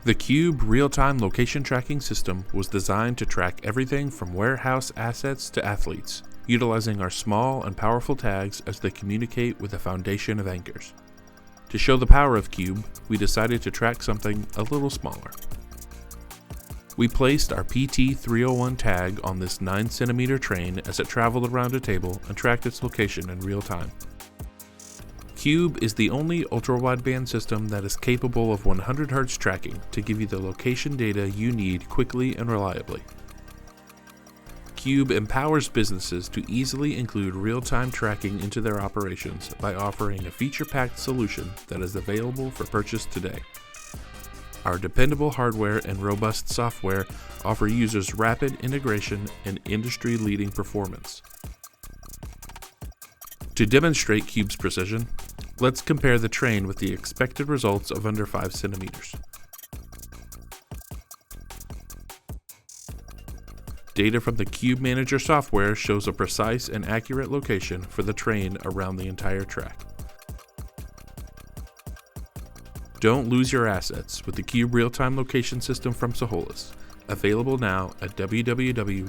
The CUWB Real-Time Location Tracking System was designed to track everything from warehouse assets to athletes, utilizing our small and powerful tags as they communicate with the foundation of anchors. To show the power of CUWB, we decided to track something a little smaller. We placed our PT301 tag on this 9cm train as it traveled around a table and tracked its location in real time. CUWB is the only ultra wideband system that is capable of 100 Hz tracking to give you the location data you need quickly and reliably. CUWB empowers businesses to easily include real-time tracking into their operations by offering a feature-packed solution that is available for purchase today. Our dependable hardware and robust software offer users rapid integration and industry-leading performance. To demonstrate CUWB's precision, let's compare the train with the expected results of under 5 centimeters. Data from the CUWB Manager software shows a precise and accurate location for the train around the entire track. Don't lose your assets with the CUWB Real-Time Location System from Ciholas, available now at www.cuwb.io.